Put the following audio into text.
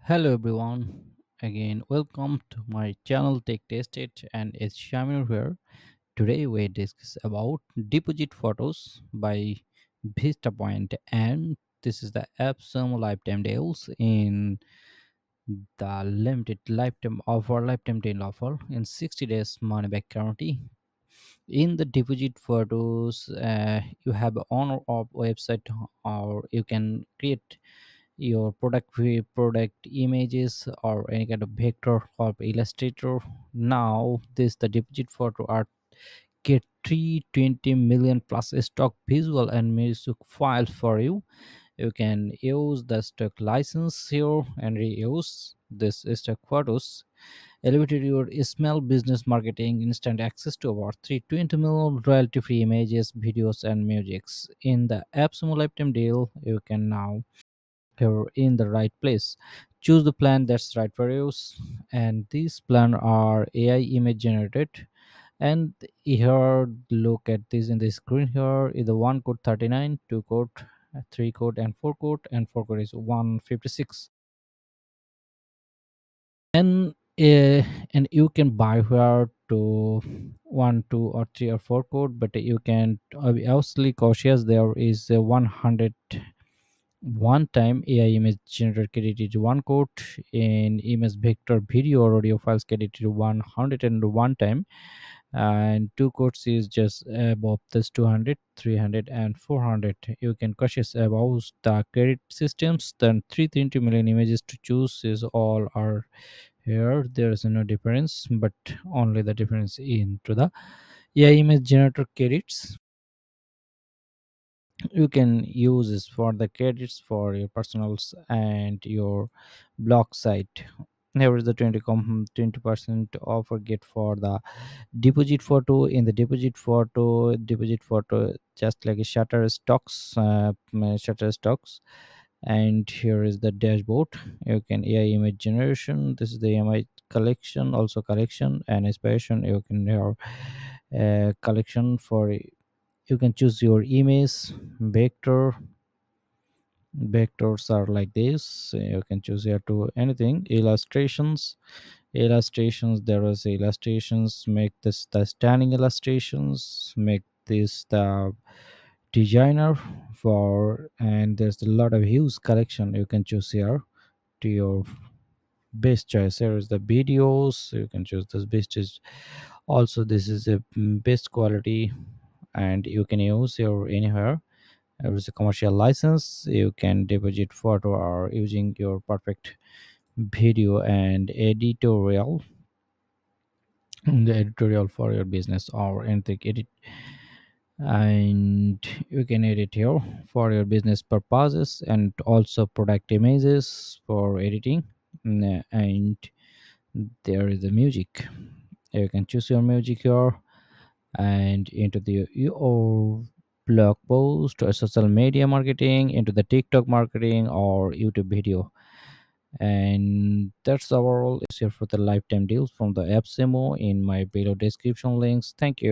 Hello everyone. Again, welcome to my channel Take Tested and it's Shamir here. Today we discuss about deposit photos by VistaPoint and this is the AppSumo lifetime deals in the limited lifetime deal offer in 60 days money back guarantee. In the deposit photos, you have on or off website or you can create your product images or any kind of vector or illustrator. Now this the deposit photo art get 320 million plus stock visual and music files for you. You can use the stock license here and reuse this stock photos. Elevated your small business marketing, instant access to about 320 million royalty free images, videos and musics. In the AppSumo lifetime deal you can now, you're in the right place. Choose the plan that's right for you. And these plan are AI image generated. And here, look at this in the screen. Here is the one code 39, two code, three code, and four code is 156. And and you can buy here to one, two, or three, or four code, but you can be obviously cautious. There is a 100 one time AI image generated credited one code in image vector video or audio files credited 101 time, and two codes is just above this 200, 300, and 400. You can cautious about the credit systems. Then 320 million images to choose is all are here. There is no difference, but only the difference into the AI image generator credits. You can use this for the credits for your personals and your blog site. Here is the 20% offer get for the deposit photo. In the deposit photo just like a shutter stocks. And here is the dashboard. You can AI image generation. This is the image collection, also collection and inspiration. You can have collection for, you can choose your image vector. Vectors are like this. You can choose here to anything. Illustrations, there is illustrations. Make this the standing illustrations, make this the designer for, and there's a lot of huge collection. You can choose here to your best choice. Here is the videos. You can choose this best is also, this is a best quality, and you can use your anywhere. There is a commercial license. You can deposit photo or using your perfect video and editorial, the editorial for your business or anything edit. And you can edit here for your business purposes and also product images for editing. And there is the music. You can choose your music here and into the your blog post or social media marketing, into the TikTok marketing or YouTube video. And that's overall is here for the lifetime deals from the AppSumo in my below description links. Thank you.